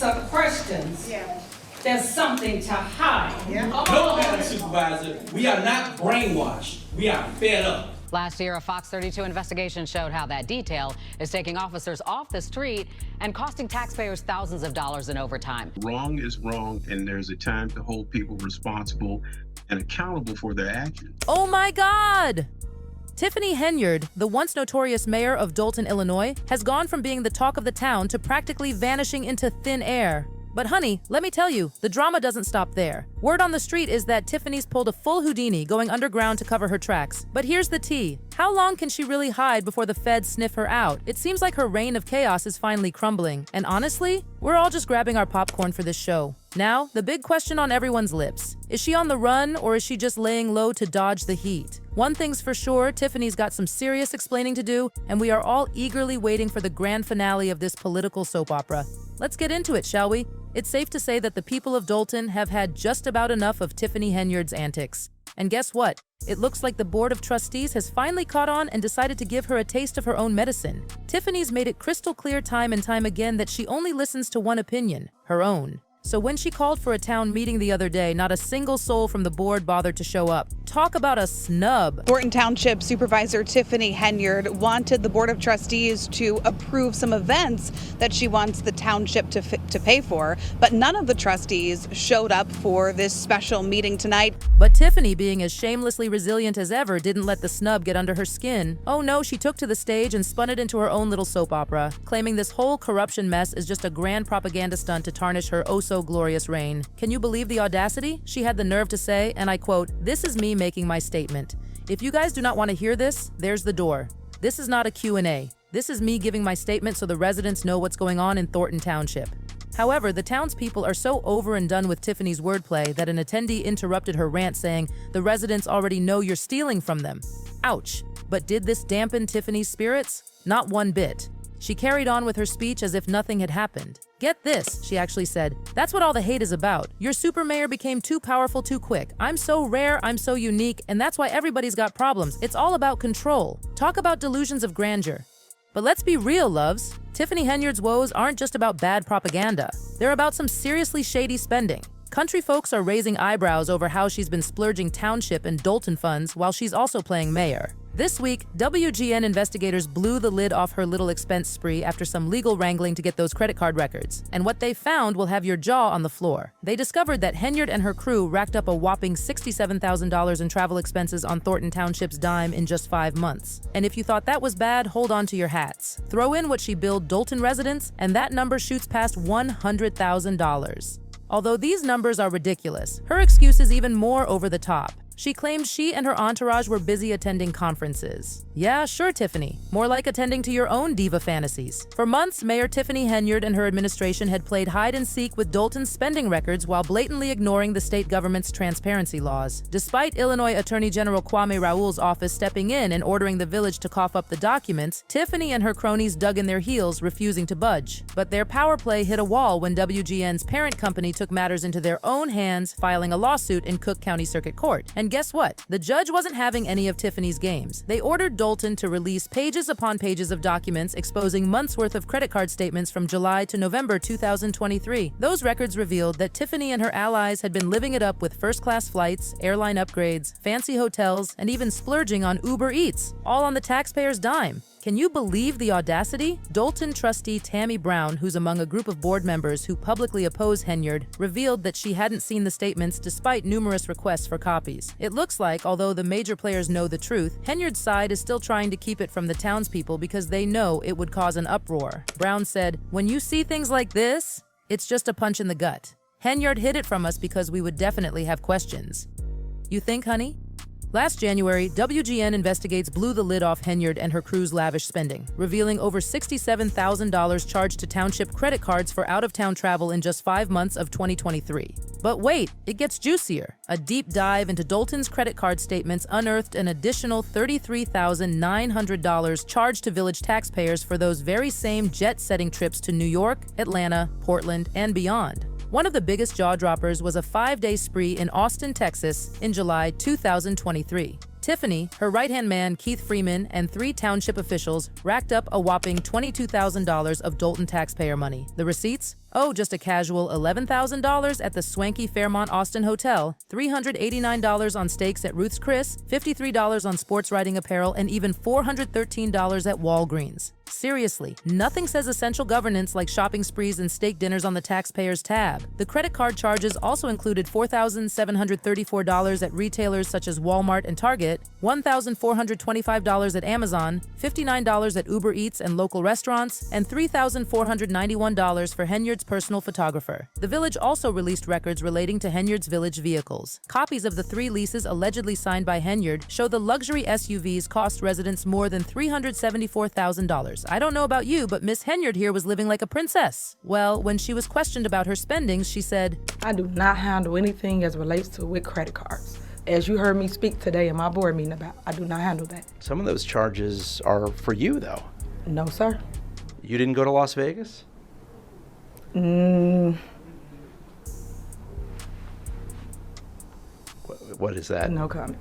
answer questions, there's something to hide. No, Madam Supervisor, we are not brainwashed. We are fed up. Last year, a Fox 32 investigation showed how that detail is taking officers off the street and costing taxpayers thousands of dollars in overtime. Wrong is wrong, and there's a time to hold people responsible and accountable for their actions. Oh my God! Tiffany Henyard, the once notorious mayor of Dolton, Illinois, has gone from being the talk of the town to practically vanishing into thin air. But honey, let me tell you, the drama doesn't stop there. Word on the street is that Tiffany's pulled a full Houdini going underground to cover her tracks. But here's the tea. How long can she really hide before the feds sniff her out? It seems like her reign of chaos is finally crumbling. And honestly, we're all just grabbing our popcorn for this show. Now, the big question on everyone's lips. Is she on the run, or is she just laying low to dodge the heat? One thing's for sure, Tiffany's got some serious explaining to do, and we are all eagerly waiting for the grand finale of this political soap opera. Let's get into it, shall we? It's safe to say that the people of Dolton have had just about enough of Tiffany Henyard's antics. And guess what? It looks like the Board of Trustees has finally caught on and decided to give her a taste of her own medicine. Tiffany's made it crystal clear time and time again that she only listens to one opinion, her own. So when she called for a town meeting the other day, not a single soul from the board bothered to show up. Talk about a snub. Thornton Township Supervisor Tiffany Henyard wanted the Board of Trustees to approve some events that she wants the township to pay for, but none of the trustees showed up for this special meeting tonight. But Tiffany, being as shamelessly resilient as ever, didn't let the snub get under her skin. Oh no, she took to the stage and spun it into her own little soap opera, claiming this whole corruption mess is just a grand propaganda stunt to tarnish her oh-so-glorious reign. Can you believe the audacity? She had the nerve to say, and I quote, "This is me making my statement. If you guys do not want to hear this, there's the door. This is not a Q&A. This is me giving my statement so the residents know what's going on in Thornton Township." However, the townspeople are so over and done with Tiffany's wordplay that an attendee interrupted her rant saying, "The residents already know you're stealing from them." Ouch. But did this dampen Tiffany's spirits? Not one bit. She carried on with her speech as if nothing had happened. Get this, she actually said, "That's what all the hate is about. Your super mayor became too powerful too quick. I'm so rare, I'm so unique, and that's why everybody's got problems. It's all about control. Talk about delusions of grandeur." But let's be real, loves. Tiffany Henyard's woes aren't just about bad propaganda. They're about some seriously shady spending. Country folks are raising eyebrows over how she's been splurging township and Dolton funds while she's also playing mayor. This week, WGN investigators blew the lid off her little expense spree after some legal wrangling to get those credit card records. And what they found will have your jaw on the floor. They discovered that Henyard and her crew racked up a whopping $67,000 in travel expenses on Thornton Township's dime in just 5 months. And if you thought that was bad, hold on to your hats. Throw in what she billed Dolton residents, and that number shoots past $100,000. Although these numbers are ridiculous, her excuse is even more over the top. She claimed she and her entourage were busy attending conferences. Yeah, sure, Tiffany. More like attending to your own diva fantasies. For months, Mayor Tiffany Henyard and her administration had played hide-and-seek with Dolton's spending records while blatantly ignoring the state government's transparency laws. Despite Illinois Attorney General Kwame Raoul's office stepping in and ordering the village to cough up the documents, Tiffany and her cronies dug in their heels, refusing to budge. But their power play hit a wall when WGN's parent company took matters into their own hands, filing a lawsuit in Cook County Circuit Court. And guess what? The judge wasn't having any of Tiffany's games. They ordered Dolton to release pages upon pages of documents exposing months' worth of credit card statements from July to November 2023. Those records revealed that Tiffany and her allies had been living it up with first-class flights, airline upgrades, fancy hotels, and even splurging on Uber Eats, all on the taxpayer's dime. Can you believe the audacity? Dolton trustee Tammy Brown, who's among a group of board members who publicly oppose Henyard, revealed that she hadn't seen the statements despite numerous requests for copies. It looks like, although the major players know the truth, Henyard's side is still trying to keep it from the townspeople because they know it would cause an uproar. Brown said, "When you see things like this, it's just a punch in the gut. Henyard hid it from us because we would definitely have questions." You think, honey? Last January, WGN Investigates blew the lid off Henyard and her crew's lavish spending, revealing over $67,000 charged to township credit cards for out-of-town travel in just 5 months of 2023. But wait, it gets juicier. A deep dive into Dolton's credit card statements unearthed an additional $33,900 charged to village taxpayers for those very same jet-setting trips to New York, Atlanta, Portland, and beyond. One of the biggest jaw-droppers was a 5-day spree in Austin, Texas in July 2023. Tiffany, her right-hand man Keith Freeman, and 3 township officials racked up a whopping $22,000 of Dolton taxpayer money. The receipts? Oh, just a casual $11,000 at the swanky Fairmont Austin Hotel, $389 on steaks at Ruth's Chris, $53 on sports riding apparel, and even $413 at Walgreens. Seriously, nothing says essential governance like shopping sprees and steak dinners on the taxpayer's tab. The credit card charges also included $4,734 at retailers such as Walmart and Target, $1,425 at Amazon, $59 at Uber Eats and local restaurants, and $3,491 for Henyard's personal photographer. The village also released records relating to Henyard's village vehicles. Copies of the 3 leases allegedly signed by Henyard show the luxury SUVs cost residents more than $374,000. I don't know about you, but Miss Henyard here was living like a princess. Well, when she was questioned about her spendings, she said, I do not handle anything as relates to with credit cards. As you heard me speak today in my board meeting about, I do not handle that. Some of those charges are for you, though. No, sir. You didn't go to Las Vegas? What is that? No comment.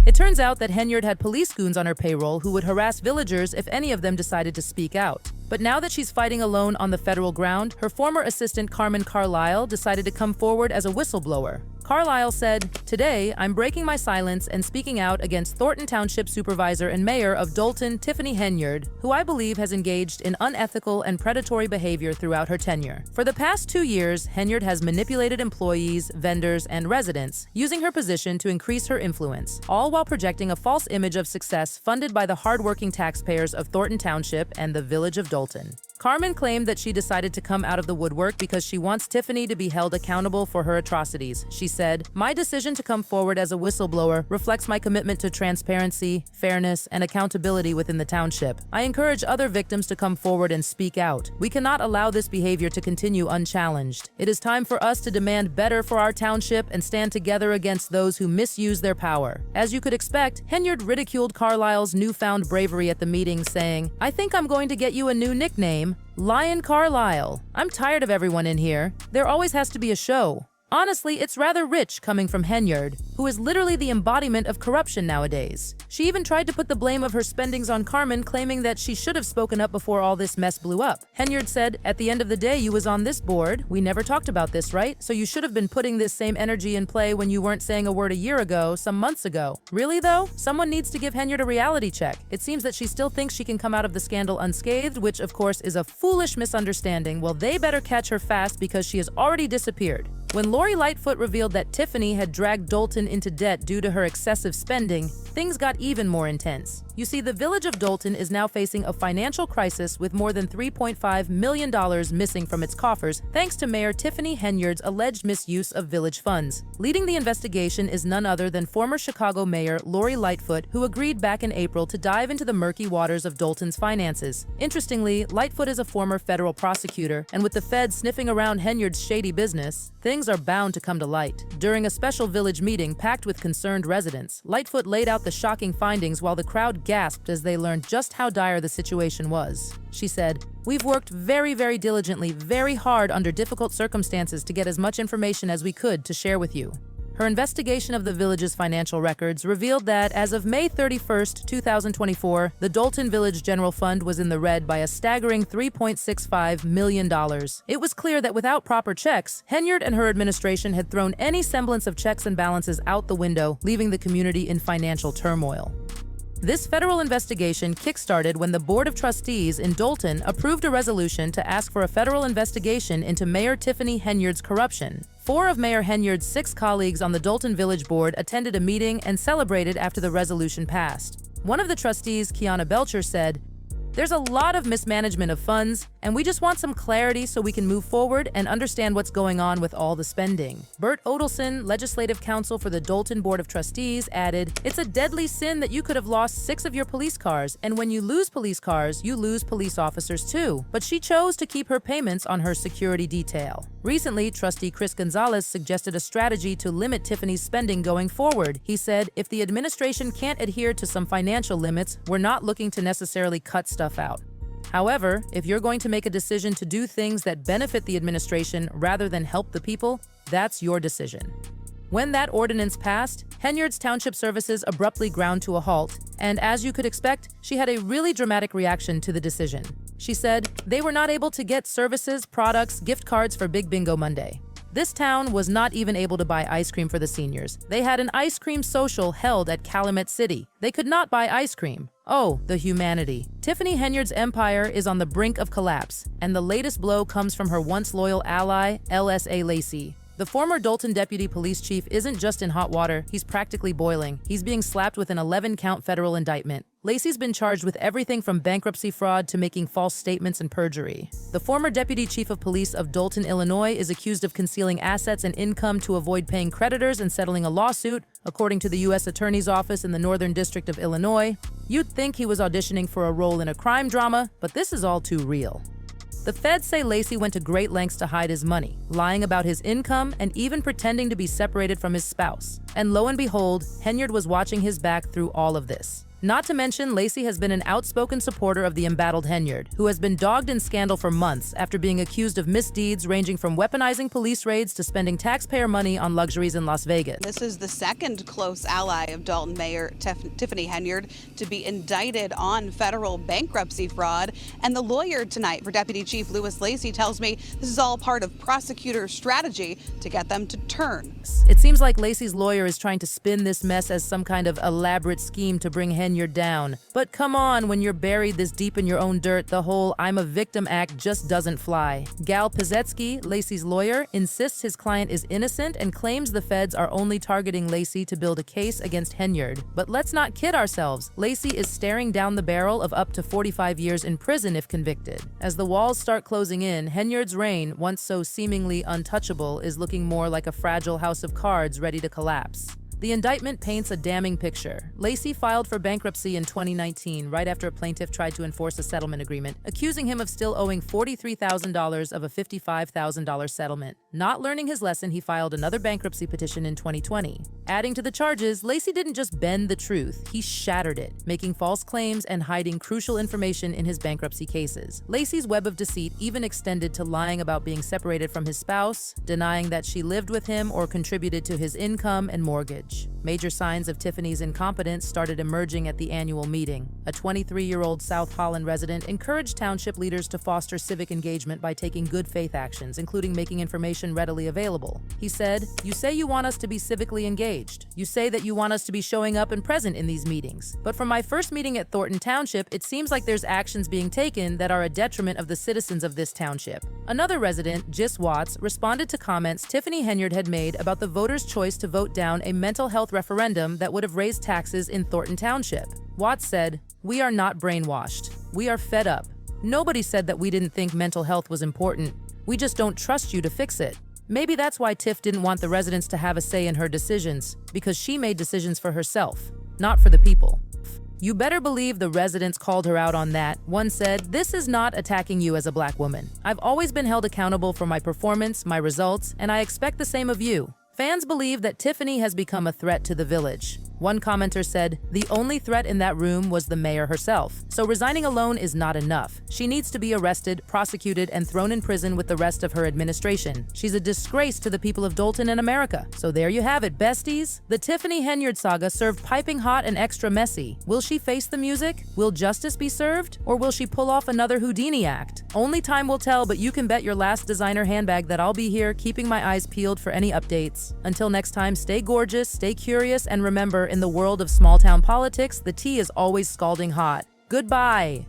It turns out that Henyard had police goons on her payroll who would harass villagers if any of them decided to speak out. But now that she's fighting alone on the federal ground, her former assistant Carmen Carlisle decided to come forward as a whistleblower. Carlisle said, "Today, I'm breaking my silence and speaking out against Thornton Township Supervisor and Mayor of Dolton, Tiffany Henyard, who I believe has engaged in unethical and predatory behavior throughout her tenure. For the past 2 years, Henyard has manipulated employees, vendors, and residents, using her position to increase her influence, all while projecting a false image of success funded by the hardworking taxpayers of Thornton Township and the village of Dolton." Carmen claimed that she decided to come out of the woodwork because she wants Tiffany to be held accountable for her atrocities. She said, "My decision to come forward as a whistleblower reflects my commitment to transparency, fairness, and accountability within the township. I encourage other victims to come forward and speak out. We cannot allow this behavior to continue unchallenged. It is time for us to demand better for our township and stand together against those who misuse their power." As you could expect, Henyard ridiculed Carlisle's newfound bravery at the meeting, saying, "I think I'm going to get you a new nickname, Lion Carlisle. I'm tired of everyone in here. There always has to be a show." Honestly, it's rather rich coming from Henyard, who is literally the embodiment of corruption nowadays. She even tried to put the blame of her spendings on Carmen, claiming that she should have spoken up before all this mess blew up. Henyard said, "At the end of the day, you was on this board. We never talked about this, right? So you should have been putting this same energy in play when you weren't saying a word a year ago, some months ago." Really though? Someone needs to give Henyard a reality check. It seems that she still thinks she can come out of the scandal unscathed, which of course is a foolish misunderstanding. Well, they better catch her fast because she has already disappeared. When Lori Lightfoot revealed that Tiffany had dragged Dolton into debt due to her excessive spending, things got even more intense. You see, the village of Dolton is now facing a financial crisis with more than $3.5 million missing from its coffers thanks to Mayor Tiffany Henyard's alleged misuse of village funds. Leading the investigation is none other than former Chicago Mayor Lori Lightfoot, who agreed back in April to dive into the murky waters of Dolton's finances. Interestingly, Lightfoot is a former federal prosecutor, and with the feds sniffing around Henyard's shady business, things are bound to come to light. During a special village meeting packed with concerned residents, Lightfoot laid out the shocking findings while the crowd gasped as they learned just how dire the situation was. She said, "We've worked very, very diligently, very hard under difficult circumstances to get as much information as we could to share with you." Her investigation of the village's financial records revealed that as of May 31st, 2024, the Dolton Village General Fund was in the red by a staggering $3.65 million. It was clear that without proper checks, Henyard and her administration had thrown any semblance of checks and balances out the window, leaving the community in financial turmoil. This federal investigation kickstarted when the Board of Trustees in Dolton approved a resolution to ask for a federal investigation into Mayor Tiffany Henyard's corruption. 4 of Mayor Henyard's 6 colleagues on the Dolton Village Board attended a meeting and celebrated after the resolution passed. One of the trustees, Kiana Belcher, said, "There's a lot of mismanagement of funds, and we just want some clarity so we can move forward and understand what's going on with all the spending." Bert Odelson, legislative counsel for the Dolton Board of Trustees, added, "It's a deadly sin that you could have lost 6 of your police cars, and when you lose police cars, you lose police officers too." But she chose to keep her payments on her security detail. Recently, trustee Chris Gonzalez suggested a strategy to limit Tiffany's spending going forward. He said, "If the administration can't adhere to some financial limits, we're not looking to necessarily cut stuff out. However, if you're going to make a decision to do things that benefit the administration rather than help the people, that's your decision." When that ordinance passed, Henyard's township services abruptly ground to a halt, and as you could expect, she had a really dramatic reaction to the decision. She said they were not able to get services, products, gift cards for Big Bingo Monday. This town was not even able to buy ice cream for the seniors. They had an ice cream social held at Calumet City. They could not buy ice cream. Oh, the humanity. Tiffany Henyard's empire is on the brink of collapse, and the latest blow comes from her once loyal ally, LSA Lacey. The former Dolton deputy police chief isn't just in hot water, he's practically boiling. He's being slapped with an 11-count federal indictment. Lacey's been charged with everything from bankruptcy fraud to making false statements and perjury. The former deputy chief of police of Dolton, Illinois, is accused of concealing assets and income to avoid paying creditors and settling a lawsuit, according to the U.S. Attorney's Office in the Northern District of Illinois. You'd think he was auditioning for a role in a crime drama, but this is all too real. The feds say Lacey went to great lengths to hide his money, lying about his income and even pretending to be separated from his spouse. And lo and behold, Henyard was watching his back through all of this. Not to mention, Lacey has been an outspoken supporter of the embattled Henyard, who has been dogged in scandal for months after being accused of misdeeds ranging from weaponizing police raids to spending taxpayer money on luxuries in Las Vegas. This is the second close ally of Dolton Mayor Tiffany Henyard to be indicted on federal bankruptcy fraud. And the lawyer tonight for Deputy Chief Louis Lacey tells me this is all part of prosecutors' strategy to get them to turn. It seems like Lacey's lawyer is trying to spin this mess as some kind of elaborate scheme to bring Henyard down. But come on, when you're buried this deep in your own dirt, the whole "I'm a victim" act just doesn't fly. Gal Pazetsky, Lacey's lawyer, insists his client is innocent and claims the feds are only targeting Lacey to build a case against Henyard. But let's not kid ourselves. Lacey is staring down the barrel of up to 45 years in prison if convicted. As the walls start closing in, Henyard's reign, once so seemingly untouchable, is looking more like a fragile house of cards ready to collapse. The indictment paints a damning picture. Lacey filed for bankruptcy in 2019, right after a plaintiff tried to enforce a settlement agreement, accusing him of still owing $43,000 of a $55,000 settlement. Not learning his lesson, he filed another bankruptcy petition in 2020. Adding to the charges, Lacey didn't just bend the truth, he shattered it, making false claims and hiding crucial information in his bankruptcy cases. Lacey's web of deceit even extended to lying about being separated from his spouse, denying that she lived with him or contributed to his income and mortgage. Major signs of Tiffany's incompetence started emerging at the annual meeting. A 23-year-old South Holland resident encouraged township leaders to foster civic engagement by taking good faith actions, including making information readily available. He said, "You say you want us to be civically engaged. You say that you want us to be showing up and present in these meetings. But from my first meeting at Thornton Township, it seems like there's actions being taken that are a detriment of the citizens of this township." Another resident, Jis Watts, responded to comments Tiffany Henyard had made about the voters' choice to vote down a mental health referendum that would have raised taxes in Thornton Township. Watts said, "We are not brainwashed. We are fed up. Nobody said that we didn't think mental health was important. We just don't trust you to fix it." Maybe that's why Tiff didn't want the residents to have a say in her decisions, because she made decisions for herself, not for the people. You better believe the residents called her out on that. One said, "This is not attacking you as a black woman. I've always been held accountable for my performance, my results, and I expect the same of you." Fans believe that Tiffany has become a threat to the village. One commenter said, "The only threat in that room was the mayor herself. So resigning alone is not enough. She needs to be arrested, prosecuted, and thrown in prison with the rest of her administration. She's a disgrace to the people of Dolton and America." So there you have it, besties. The Tiffany Henyard saga served piping hot and extra messy. Will she face the music? Will justice be served? Or will she pull off another Houdini act? Only time will tell, but you can bet your last designer handbag that I'll be here keeping my eyes peeled for any updates. Until next time, stay gorgeous, stay curious, and remember, in the world of small-town politics, the tea is always scalding hot. Goodbye.